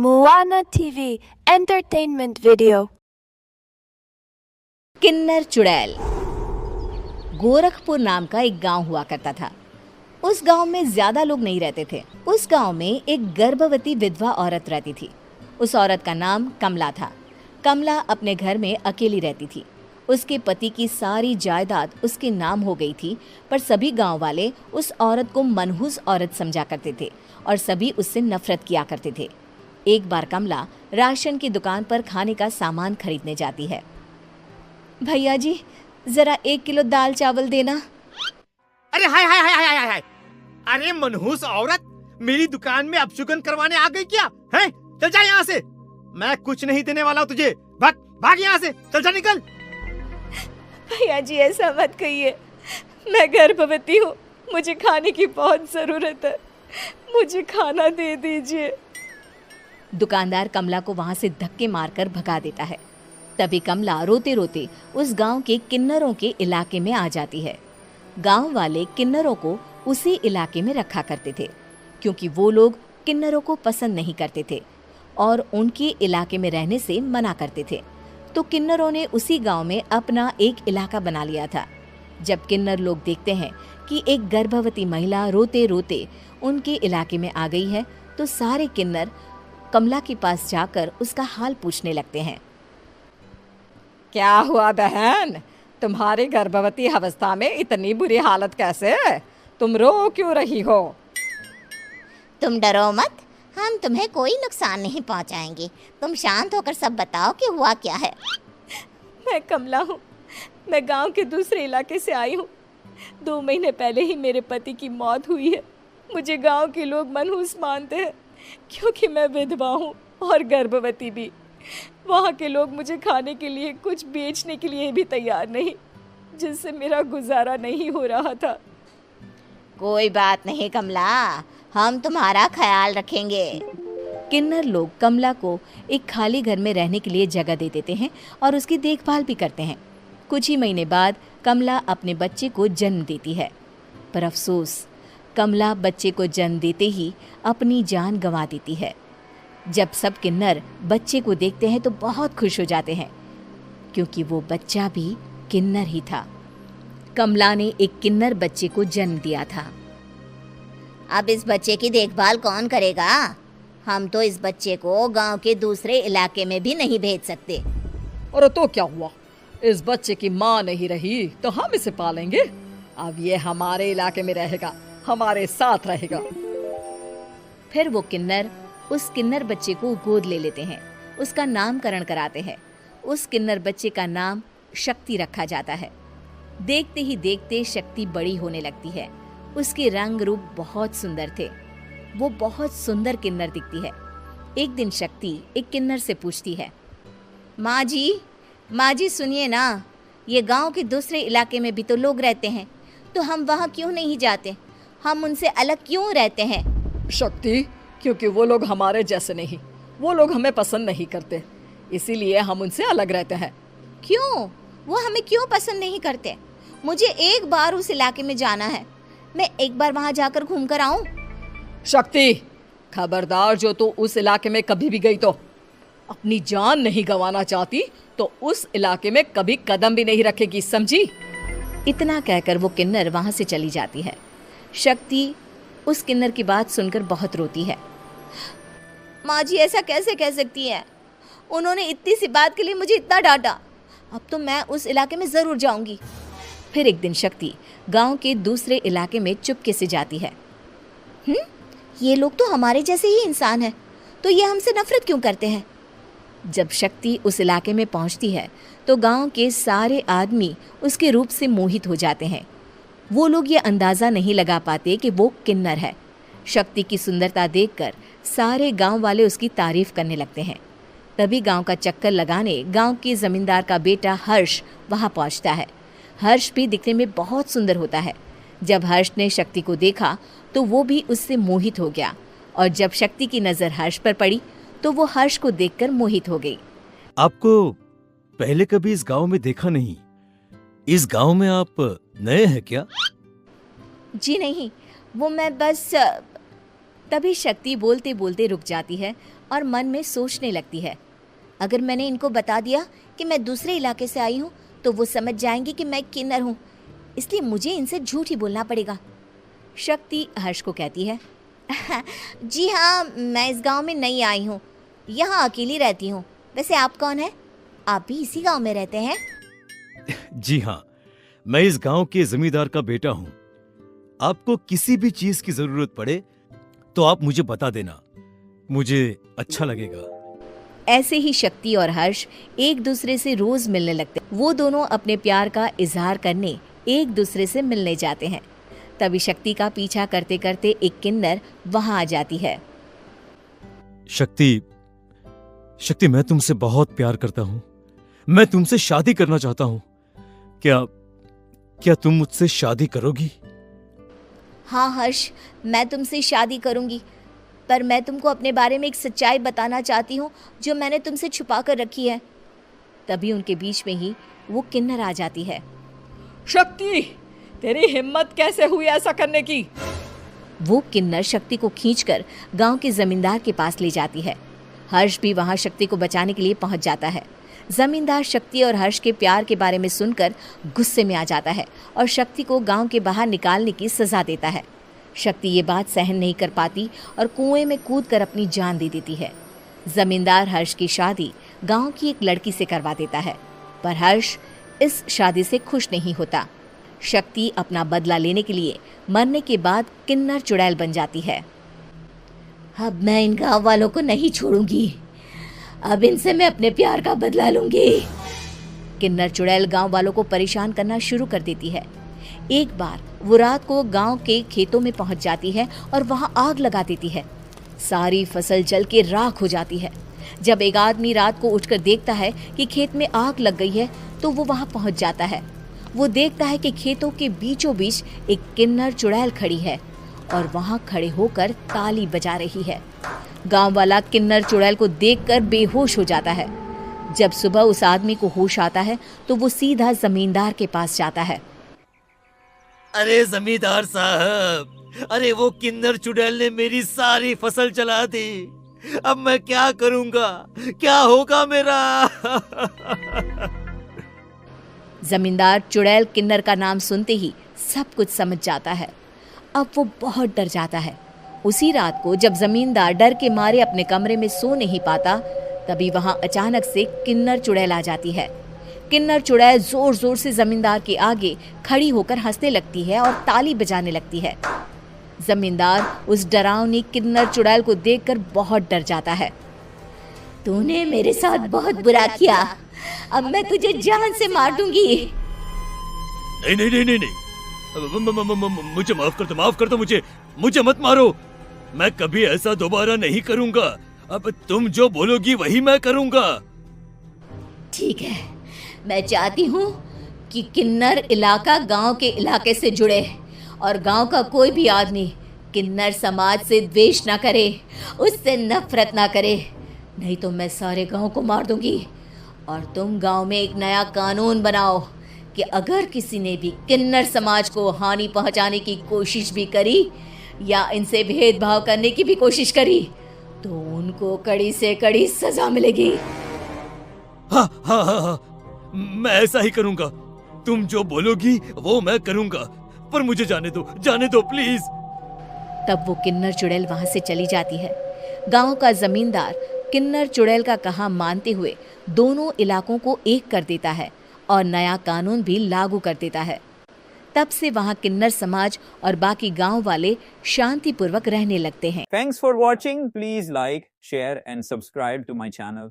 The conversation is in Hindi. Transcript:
Moana TV Entertainment Video। किन्नर चुड़ैल। गोरखपुर नाम का एक गांव हुआ करता था। उस गांव में ज्यादा लोग नहीं रहते थे। उस गांव में एक गर्भवती विधवा औरत रहती थी। उस औरत का नाम कमला था। कमला अपने घर में अकेली रहती थी। उसके पति की सारी जायदाद उसके नाम हो गई थी, पर सभी गांव वाले उस औरत को मनहूस औरत समझा करते थे और सभी उससे नफरत किया करते थे। एक बार कमला राशन की दुकान पर खाने का सामान खरीदने जाती है। भैया जी, जरा 1 किलो दाल चावल देना। अरे हाय हाय हाय हाय हाय हाय! अरे मनहूस औरत, मेरी दुकान में अपशुगन करवाने आ गई क्या? हैं? चल जा यहाँ से, मैं कुछ नहीं देने वाला हूँ तुझे। भाग भाग यहाँ से, चल जा, निकल। भैया जी, ऐसा मत कहिए, मैं गर्भवती हूँ, मुझे खाने की बहुत ज़रूरत है, मुझे खाना दे दीजिए। दुकानदार कमला को वहां से धक्के मारकर भगा देता है। तभी कमला रोते रोते उस गांव के किन्नरों के इलाके में आ जाती है। गांव वाले किन्नरों को उसी इलाके में रखा करते थे, क्योंकि वो लोग किन्नरों को पसंद नहीं करते थे और उनके इलाके में रहने से मना करते थे। तो किन्नरों ने उसी गांव में अपना एक इलाका बना लिया था। जब किन्नर लोग देखते हैं कि एक गर्भवती महिला रोते रोते उनके इलाके में आ गई है, तो सारे किन्नर कमला के पास जाकर उसका हाल पूछने लगते हैं। क्या हुआ बहन, तुम्हारी गर्भवती अवस्था में इतनी बुरी हालत कैसे है? तुम रो क्यों रही हो? तुम डरो मत, हम तुम्हें कोई नुकसान नहीं पहुंचाएंगे। तुम शांत होकर सब बताओ कि हुआ क्या है। मैं कमला हूँ, मैं गांव के दूसरे इलाके से आई हूँ। 2 महीने पहले ही मेरे पति की मौत हुई है। मुझे गांव के लोग मनहूस मानते हैं, क्योंकि मैं विधवा हूँ और गर्भवती भी। वहाँ के लोग मुझे खाने के लिए कुछ बेचने के लिए भी तैयार नहीं, जिससे मेरा गुजारा नहीं हो रहा था। कोई बात नहीं कमला, हम तुम्हारा ख्याल रखेंगे। किन्नर लोग कमला को एक खाली घर में रहने के लिए जगह दे देते हैं और उसकी देखभाल भी करते हैं। कुछ ही महीने बाद कमला अपने बच्चे को जन्म देती है, पर अफसोस, कमला बच्चे को जन्म देते ही अपनी जान गंवा देती है। जब सब किन्नर बच्चे को देखते हैं तो बहुत खुश हो जाते हैं, क्योंकि वो बच्चा भी किन्नर ही था। कमला ने एक किन्नर बच्चे को जन्म दिया था। अब इस बच्चे की देखभाल कौन करेगा? हम तो इस बच्चे को गांव के दूसरे इलाके में भी नहीं भेज सकते। और तो क्या हुआ, इस बच्चे की माँ नहीं रही तो हम इसे पालेंगे। अब ये हमारे इलाके में रहेगा, हमारे साथ रहेगा। फिर वो किन्नर उस किन्नर बच्चे को गोद ले लेते हैं, उसका नामकरण कराते हैं। उस किन्नर बच्चे का नाम शक्ति रखा जाता है। देखते ही देखते शक्ति बड़ी होने लगती है। उसके रंग रूप बहुत सुंदर थे। वो बहुत सुंदर किन्नर दिखती है। एक दिन शक्ति एक किन्नर से पूछती है, माँ जी सुनिए ना, ये गांव के दूसरे इलाके में भी तो लोग रहते हैं, तो हम वहाँ क्यों नहीं जाते? हम उनसे अलग क्यों रहते हैं? शक्ति, क्योंकि वो लोग हमारे जैसे नहीं, वो लोग हमें पसंद नहीं करते, इसीलिए हम उनसे अलग रहते हैं। क्यों? वो हमें क्यों पसंद नहीं करते? मुझे एक बार उस इलाके में जाना है, मैं एक बार वहाँ जाकर घूम कर आऊँ। शक्ति, खबरदार, जो तू उस इलाके में कभी भी गई तो अपनी जान नहीं गंवाना चाहती तो उस इलाके में कभी कदम भी नहीं रखेगी, समझी? इतना कहकर वो किन्नर वहाँ से चली जाती है। शक्ति उस किन्नर की बात सुनकर बहुत रोती है। माँ जी, ऐसा कैसे कह सकती हैं? उन्होंने इतनी सी बात के लिए मुझे इतना डांटा। अब तो मैं उस इलाके में ज़रूर जाऊंगी। फिर एक दिन शक्ति गांव के दूसरे इलाके में चुपके से जाती है। ये लोग तो हमारे जैसे ही इंसान हैं, तो ये हमसे नफरत क्यों करते हैं? जब शक्ति उस इलाके में पहुंचती है तो गांव के सारे आदमी उसके रूप से मोहित हो जाते हैं। वो लोग ये अंदाज़ा नहीं लगा पाते कि वो किन्नर है। शक्ति की सुंदरता देखकर सारे गांव वाले उसकी तारीफ करने लगते हैं। तभी गांव का चक्कर लगाने गांव के जमींदार का बेटा हर्ष वहां पहुंचता है। हर्ष भी दिखने में बहुत सुंदर होता है। जब हर्ष ने शक्ति को देखा तो वो भी उससे मोहित हो गया, और जब शक्ति की नज़र हर्ष पर पड़ी तो वो हर्ष को देखकर मोहित हो गई। आपको पहले कभी इस गांव में देखा नहीं। इस गांव में आप नए हैं क्या? जी नहीं, वो मैं बस। तभी शक्ति बोलते बोलते रुक जाती है और मन में सोचने लगती है, अगर मैंने इनको बता दिया कि मैं दूसरे इलाके से आई हूँ तो वो समझ जाएंगे कि मैं किन्नर हूँ, इसलिए मुझे इनसे झूठ ही बोलना पड़ेगा। शक्ति हर्ष को कहती है, जी हाँ, मैं इस गांव में नई आई हूँ, यहाँ अकेली रहती हूँ। वैसे आप कौन है? आप भी इसी गांव में रहते हैं? जी हाँ, मैं इस गांव के जमींदार का बेटा हूँ। आपको किसी भी चीज की जरूरत पड़े तो आप मुझे बता देना, मुझे अच्छा लगेगा। ऐसे ही शक्ति और हर्ष एक दूसरे से रोज मिलने लगते। वो दोनों अपने प्यार का इजहार करने एक दूसरे से मिलने जाते हैं। तभी शक्ति का पीछा करते करते एक किन्नर वहां आ जाती है। शक्ति, मैं तुमसे बहुत प्यार करता हूँ। मैं तुमसे शादी करना चाहता हूँ। क्या तुम मुझसे शादी करोगी? हाँ हर्ष, मैं तुमसे शादी करूंगी, पर मैं तुमको अपने बारे में एक सच्चाई बताना चाहती हूँ जो मैंने तुमसे छुपा कर रखी है। तभी उनके बीच में ही वो किन्नर आ जाती है। शक्ति, तेरी हिम्मत कैसे हुई ऐसा करने की? वो किन्नर शक्ति को खींचकर गांव के जमींदार के पास ले जाती है। हर्ष भी वहां शक्ति को बचाने के लिए पहुंच जाता है। जमींदार शक्ति और हर्ष के प्यार के बारे में सुनकर गुस्से में आ जाता है और शक्ति को गांव के बाहर निकालने की सजा देता है। शक्ति ये बात सहन नहीं कर पाती और कुएं में कूदकर अपनी जान दे देती है। जमींदार हर्ष की शादी गांव की एक लड़की से करवा देता है, पर हर्ष इस शादी से खुश नहीं होता। शक्ति अपना बदला लेने के लिए मरने के बाद किन्नर चुड़ैल बन जाती है। अब मैं इन गाँव वालों को नहीं छोड़ूंगी, अब इनसे मैं अपने प्यार का बदला लूंगी। किन्नर चुड़ैल गांव वालों को परेशान करना शुरू कर देती है। एक बार वो रात को गांव के खेतों में पहुंच जाती है और वहां आग लगा देती है। सारी फसल जल के राख हो जाती है। जब एक आदमी रात को उठकर देखता है कि खेत में आग लग गई है तो वो वहां पहुंच जाता है। वो देखता है कि खेतों के बीचों बीच एक किन्नर चुड़ैल खड़ी है और वहां खड़े होकर ताली बजा रही है। गांव वाला किन्नर चुड़ैल को देखकर बेहोश हो जाता है। जब सुबह उस आदमी को होश आता है तो वो सीधा जमींदार के पास जाता है। अरे जमींदार साहब, अरे वो किन्नर चुड़ैल ने मेरी सारी फसल जला दी। अब मैं क्या करूंगा, क्या होगा मेरा? जमींदार चुड़ैल किन्नर का नाम सुनते ही सब कुछ समझ जाता है। अब वो बहुत डर जाता है। उसी रात को जब जमींदार डर के मारे अपने कमरे में सो नहीं पाता, तभी वहां अचानक से किन्नर चुड़ैल आ जाती है। किन्नर चुड़ैल जोर जोर से जमींदार के आगे खड़ी होकर हंसने लगती है और ताली बजाने लगती है। जमींदार उस डरावनी किन्नर चुड़ैल को देखकर बहुत डर जाता है। तूने मेरे साथ बहुत बुरा किया, अब मैं तुझे जान से मार दूंगी। नहीं नहीं नहीं नहीं, नहीं। मुझे माफ कर दो, मुझे मत मारो। मैं कभी ऐसा दोबारा नहीं करूंगा। अब तुम जो बोलोगी वही मैं करूंगा। ठीक है, मैं चाहती हूँ कि किन्नर इलाका गांव के इलाके से जुड़े और गांव का कोई भी आदमी किन्नर समाज से द्वेष ना करे, उससे नफरत ना करे, नहीं तो मैं सारे गांव को मार दूंगी। और तुम गांव में एक नया कानून बनाओ कि अगर किसी ने भी किन्नर समाज को हानि पहुंचाने की कोशिश भी करी या इनसे भेदभाव करने की भी कोशिश करी तो उनको कड़ी से कड़ी सजा मिलेगी। हाँ हाँ हाँ हाँ, मैं ऐसा ही करूंगा। तुम जो बोलोगी वो मैं करूंगा, पर मुझे जाने दो प्लीज। तब वो किन्नर चुड़ैल वहां से चली जाती है। गांव का जमींदार किन्नर चुड़ैल का कहा मानते हुए दोनों इलाकों को एक कर देता है और नया कानून भी लागू कर देता है। तब से वहां किन्नर समाज और बाकी गांव वाले शांतिपूर्वक रहने लगते हैं। Thanks for watching. Please like, share and subscribe to my channel.